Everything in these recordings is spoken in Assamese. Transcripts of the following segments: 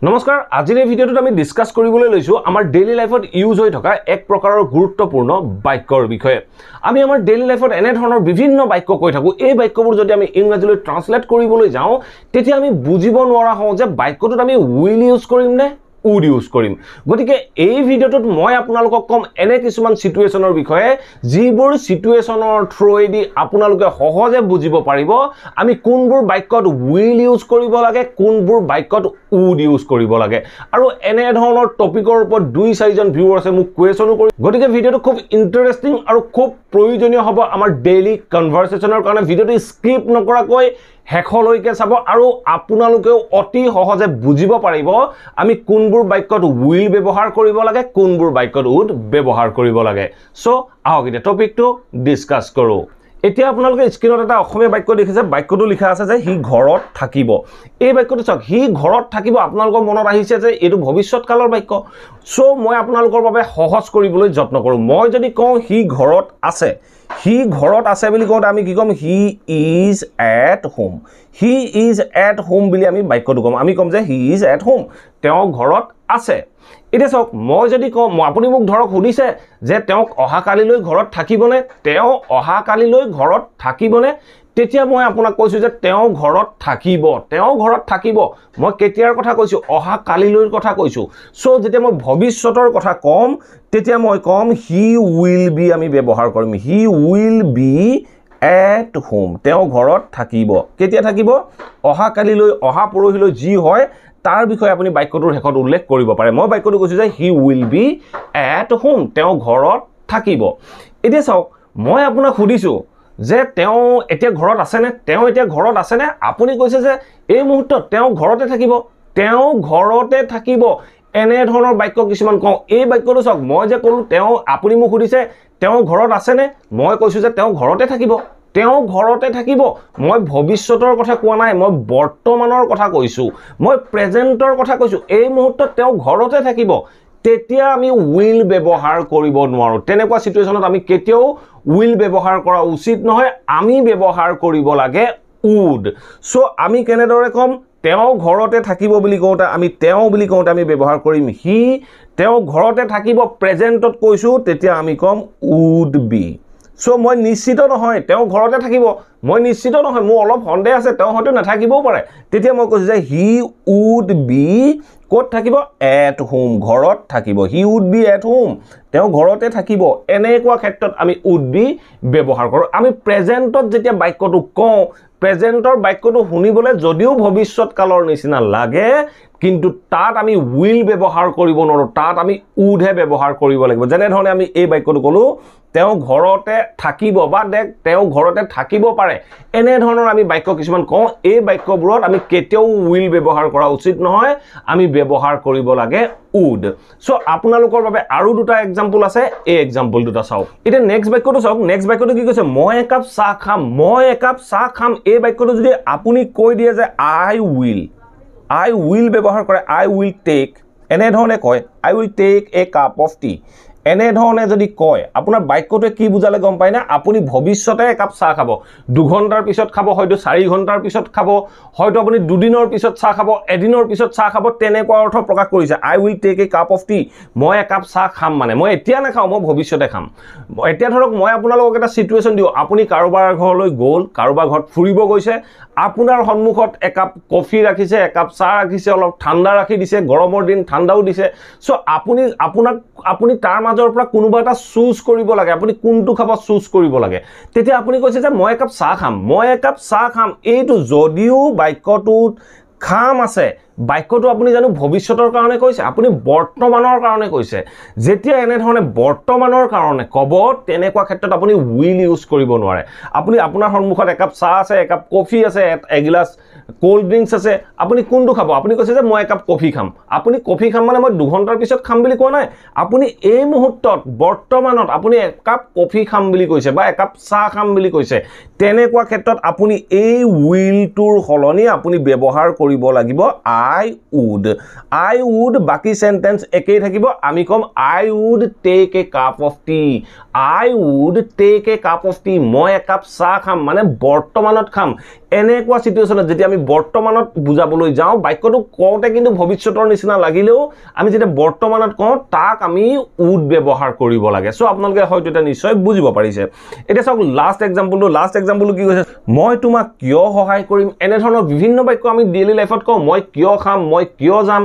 নমস্কাৰ আজিৰ এই ভিডিঅ'টোত আমি ডিসকাস কৰিবলৈ লৈছো আমাৰ ডেইলি লাইফত ইউজ হৈ থকা এক প্ৰকাৰৰ গুৰুত্বপূৰ্ণ বাক্যৰ বিষয়ে আমি আমাৰ ডেইলি লাইফত এনে ধৰণৰ বিভিন্ন বাক্য কৈ থাকো এই বাক্যবোৰ যদি আমি ইংৰাজীলৈ ট্ৰান্সলেট কৰিবলৈ যাওঁ তেতিয়া আমি বুজিব নোৱাৰা হওঁ যে বাক্যটোত আমি উইল ইউজ কৰিম নে would use কৰিম গতিকে এই ভিডিঅ'টোত মই আপোনালোকক কম এনে কিছুমান সিচুৱেচনৰ বিষয়ে যিবোৰ সিচুৱেচনৰ থ্ৰুৱেদি আপোনালোকে সহজে বুজিব পাৰিব আমি কোনবোৰ বাক্যত will use কৰিব লাগে কোনবোৰ বাক্যত would use কৰিব লাগে আৰু এনে ধৰণৰ টপিকৰ ওপৰত 2-4 জন ভিউৱাৰ্ছে মোক কোৱেশ্যনো কৰি গতিকে ভিডিঅ'টো খুব ইন্টাৰেষ্টিং আৰু খুব প্ৰয়োজনীয় হ'ব আমাৰ ডেইলি কনভাৰসেচনৰ কাৰণে ভিডিঅ'টো স্কিপ নকৰাকৈ হেখলৈকে চাব আৰু আপোনালোকেও অতি সহজে বুজিব পাৰিব আমি কোনবোৰ বাক্যত will ব্যৱহাৰ কৰিব লাগে কোনবোৰ বাক্যত would ব্যৱহাৰ কৰিব লাগে সো আহক এতিয়া টপিকটো ডিসকাস কৰো এতিয়া আপোনালোকে স্ক্ৰিনত এটা অসমীয়া বাক্য দেখিছে বাক্যটো লিখা আছে যে হি ঘৰত থাকিব এই বাক্যটো চাওক হি ঘৰত থাকিব আপোনালোকৰ মনত আহিছে যে এটো ভৱিষ্যত কালৰ বাক্য সো মই আপোনালোকৰ বাবে সহজ কৰিবলৈ যত্ন কৰো মই যদি কওঁ হি ঘৰত আছে হি ঘৰত আছে বুলি কওঁতে আমি কি কম he is at home he is at home বুলি আমি বাক্যটো কম আমি কম যে হি ইজ এট হোম তেওঁ ঘৰত আছে এটা চাওক মই যদি কওঁ আপুনি মোক ধৰক সুধিছে যে তেওঁক অহা কালিলৈ ঘৰত থাকিবনে তেওঁ অহা কালিলৈ ঘৰত থাকিবনে তেতিয়া মই আপোনাক কৈছো যে তেওঁ ঘৰত থাকিব মই কেতিয়াৰ কথা কৈছো অহা কালিলৈৰ কথা কৈছো সো যেতিয়া মই ভৱিষ্যতৰ কথা কম তেতিয়া মই কম হি উইল বি আমি ব্যৱহাৰ কৰিম he will be at home তেওঁ ঘৰত থাকিব কেতিয়া থাকিব অহা কালিলৈ অহা পৰহিলৈ যি হয় তাৰ বিষয়ে আপুনি বাক্যটোৰ হেকত উল্লেখ কৰিব পাৰে মই বাক্যটো কৈছো যে he will be at home তেওঁ ঘৰত থাকিব এতিয়া চাওক মই আপোনাক সুধিছো যে তেওঁ এতিয়া ঘৰত আছে নে আপুনি কৈছে যে এই মুহূৰ্তত তেওঁ ঘৰতে থাকিব এনে ধৰণৰ বাক্য কিছুমান কওঁ এই বাক্যটো চাওক মই যে ক'লো তেওঁ আপুনি মোক সুধিছে তেওঁ ঘৰত আছে নে মই কৈছো যে তেওঁ ঘৰতে থাকিব মই ভৱিষ্যতৰ কথা কোৱা নাই মই বৰ্তমানৰ কথা কৈছো মই প্ৰেজেন্টৰ কথা কৈছো এই মুহূৰ্তত তেওঁ ঘৰতে থাকিব তেতিয়া আমি will ব্যৱহাৰ কৰিব নোৱাৰো তেনেকুৱা সিচুৱেচনত আমি কেতিয়াও will ব্যৱহাৰ কৰা উচিত নহয় আমি ব্যৱহাৰ কৰিব লাগে would সো আমি কেনেদৰে কম তেওঁ ঘৰতে থাকিব বুলি কওঁতে আমি তেওঁ বুলি কওঁতে আমি ব্যৱহাৰ কৰিম হি তেওঁ ঘৰতে থাকিব প্ৰেজেন্টত কৈছো তেতিয়া আমি কম would be সো মই নিশ্চিত নহয় তেওঁ ঘৰতে থাকিব মই নিশ্চিত নহয় মোৰ অলপ সন্দেহ আছে তেওঁ হয়তো নাথাকিবও পাৰে তেতিয়া মই কৈছো যে হি would be ক'ত থাকিব এট হোম ঘৰত থাকিব হি would be এট হোম তেওঁ ঘৰতে থাকিব এনেকুৱা ক্ষেত্ৰত আমি would be ব্যৱহাৰ কৰো আমি প্ৰেজেন্টত যেতিয়া বাক্যটো কওঁ প্ৰেজেন্টৰ বাক্যটো শুনিবলৈ যদিও ভৱিষ্যত কালৰ নিচিনা লাগে কিন্তু তাত আমি will ব্যৱহাৰ কৰিব নোৱাৰো তাত আমি would হে ব্যৱহাৰ কৰিব লাগিব যেনে ধৰণে আমি এই বাক্যটো কলো তেওঁ ঘৰতে থাকিব বা তেওঁ ঘৰতে থাকিব পাৰে এনে ধৰণৰ আমি বাক্য কিছুমান কওঁ এই বাক্যবোৰত আমি কেতিয়াও will ব্যৱহাৰ কৰা উচিত নহয় আমি ব্যৱহাৰ কৰিব লাগে would সো আপোনালোকৰ বাবে আৰু দুটা এক্সাম্পল আছে এই এক্সাম্পল দুটা চাওক এতিয়া নেক্সট বাক্যটো চাওক নেক্সট বাক্যটো কি কৈছে মই একাপ চাহ খাম এই বাক্যটো যদি আপুনি কৈ দিয়ে যে I will ব্যৱহাৰ কৰে I will take এনে ধৰণে কয় I will take a cup of tea এনে ধৰণে যদি কয় আপোনাৰ বাক্যটোৱে কি বুজালে গম পায় না আপুনি ভৱিষ্যতে একাপ চাহ খাব 2 ঘণ্টাৰ পিছত খাব হয়তো 4 ঘণ্টাৰ পিছত খাব হয়তো আপুনি 2 দিনৰ পিছত চাহ খাব এদিনৰ পিছত চাহ খাব তেনেকুৱা অৰ্থ প্ৰকাশ কৰিছে I will take a cup of tea মই একাপ চাহ খাম মানে মই এতিয়া নাখাও মই ভৱিষ্যতে খাম এতিয়া ধৰক মই আপোনালোকক এটা সিচুৱেচন দিও আপুনি কাৰোবাৰ ঘৰলৈ গ'ল কাৰোবাৰ ঘৰত ফুৰিব গৈছে আপোনাৰ সন্মুখত একাপ কফি ৰাখিছে একাপ চাহ ৰাখিছে অলপ ঠাণ্ডা ৰাখি দিছে গৰমৰ দিন ঠাণ্ডাও দিছে সো আপুনি তাৰ মাজৰ পৰা কোনোবা এটা চুজ কৰিব লাগে আপুনি কোনটো খাব চুজ কৰিব লাগে তেতিয়া আপুনি কৈছে যে মই একাপ চাহ খাম এইটো যদিও বাক্যটোত খাম আছে বাক্যটো আপুনি জানো ভৱিষ্যতৰ কাৰণে কৈছে আপুনি বৰ্তমানৰ কাৰণে কৈছে যেতিয়া এনে ধৰণে বৰ্তমানৰ কাৰণে কব তেনেকুৱা ক্ষেত্ৰত আপুনি will ইউজ কৰিব নোৱাৰে আপুনি আপোনাৰ সন্মুখত একাপ চাহ আছে একাপ কফি আছে এগিলাস কোল্ড ড্ৰিংকস আছে আপুনি কোনটো খাব আপুনি কৈছে যে মই একাপ কফি খাম আপুনি কফি খাম মানে মই 2 ঘণ্টাৰ পিছত খাম বুলি কোৱা নাই আপুনি এই মুহূৰ্তত বৰ্তমানত আপুনি একাপ কফি খাম বুলি কৈছে বা একাপ চাহ খাম বুলি কৈছে তেনেকুৱা ক্ষেত্ৰত আপুনি এই will টোৰ হলনি আপুনি ব্যৱহাৰ কৰিব লাগিব I would বাকি সেন্টেন্স একেই থাকিব আমি কম I would take a cup of tea I would take a cup of tea মই একাপ চাহ খাম মানে বৰ্তমানত খাম এনেকুৱা সিচুৱেচনত যেতিয়া আমি বৰ্তমানত বুজাবলৈ যাওঁ বাক্যটো কওঁতে কিন্তু ভৱিষ্যতৰ নিচিনা লাগিলেও আমি যেতিয়া বৰ্তমানত কওঁ তাক আমি would ব্যৱহাৰ কৰিব লাগে সো আপোনালোকে হয়তো এটা নিশ্চয় বুজিব পাৰিছে এটা চাওক লাষ্ট এক্সাম্পলটো কি কৈছে মই তোমাক কিয় সহায় কৰিম এনে ধৰণৰ বিভিন্ন বাক্য আমি ডেইলি লাইফত কওঁ মই কিয় খাম মই কিয় যাম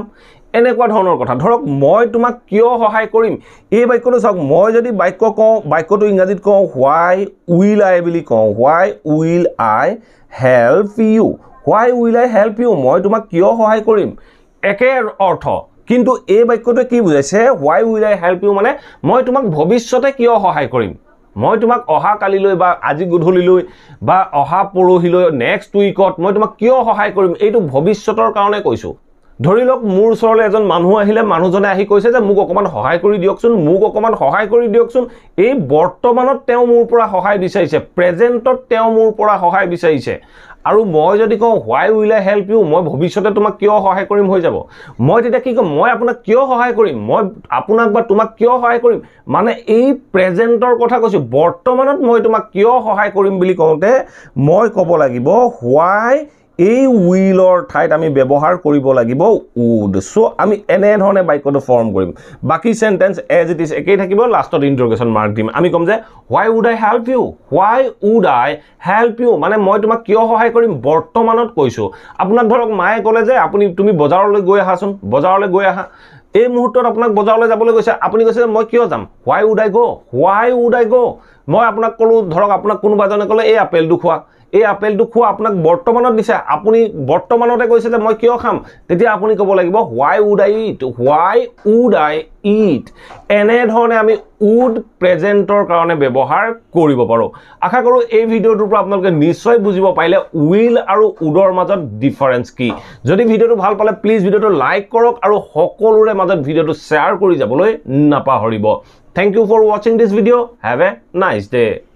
এনেকুৱা ধৰণৰ কথা ধৰক মই তোমাক কিয় সহায় কৰিম এই বাক্যটো চাওক মই যদি বাক্য কওঁ বাক্যটো ইংৰাজীত কওঁ why will I বুলি কওঁ why will I help you মই তোমাক কিয় সহায় কৰিম একে অৰ্থ কিন্তু এই বাক্যটো কি বুজাইছে why will I help you মানে মই তোমাক ভৱিষ্যতে কিয় সহায় কৰিম মই তোমাক অহা কালিলৈ বা আজি গধূলিলৈ বা অহা পৰহিলৈ নেক্সট উইকত মই তোমাক কিয় সহায় কৰিম এইটো ভৱিষ্যতৰ কাৰণে কৈছো ধৰি লওক মোৰ ওচৰলৈ এজন মানুহ আহিলে মানুহজনে আহি কৈছে যে মোক অকমান সহায় কৰি দিয়কচোন এই বৰ্তমানত তেওঁ মোৰ পৰা সহায় বিচাৰিছে প্ৰেজেন্টত তেওঁ মোৰ পৰা সহায় বিচাৰিছে আৰু মই যদি কওঁ why will I help you মই ভৱিষ্যতে তোমাক কিয় সহায় কৰিম হৈ যাব মই তেতিয়া কি কম মই আপোনাক কিয় সহায় কৰিম মই আপোনাক বা তোমাক কিয় সহায় কৰিম মানে এই প্ৰেজেন্টৰ কথা কৈছো বৰ্তমানত মই তোমাক কিয় সহায় কৰিম বুলি কওঁতে মই ক'ব লাগিব why এই উইলৰ ঠাইত আমি ব্যৱহাৰ কৰিব লাগিব would সো আমি এনে ধৰণে বাক্যটো ফৰ্ম কৰিম বাকি সেন্টেন্স এজ ইট ইজ একেই থাকিব লাষ্টত ইন্টাৰগেশন মাৰ্ক দিম আমি কম যে why would I help you মানে মই তোমাক কিয় সহায় কৰিম বৰ্তমানত কৈছো আপোনাক ধৰক মায়ে ক'লে যে তুমি বজাৰলৈ গৈ আহাচোন এই মুহূৰ্তত আপোনাক বজাৰলৈ যাবলৈ কৈছে আপুনি কৈছে মই কিয় যাম why would I go মই আপোনাক ক'লো ধৰক আপোনাক কোনোবা জনে ক'লে এই আপেলটো খোৱা আপোনাক বৰ্তমানত দিছে আপুনি বৰ্তমানতে কৈছে যে মই কিয় খাম তেতিয়া আপুনি ক'ব লাগিব why would I eat এনে ধৰণে আমি would প্ৰেজেন্টৰ কাৰণে ব্যৱহাৰ কৰিব পাৰো আশা কৰো এই ভিডিওটোৰ পৰা আপোনালোকে নিশ্চয় বুজিব পাৰিলে will আৰু wouldৰ মাজত ডিফাৰেন্স কি যদি ভিডিওটো ভাল পালে প্লিজ ভিডিওটো লাইক কৰক আৰু সকলোৰে মাজত ভিডিওটো শেয়াৰ কৰি যাবলৈ নাপাহৰিব Thank you for watching this video. Have a nice day.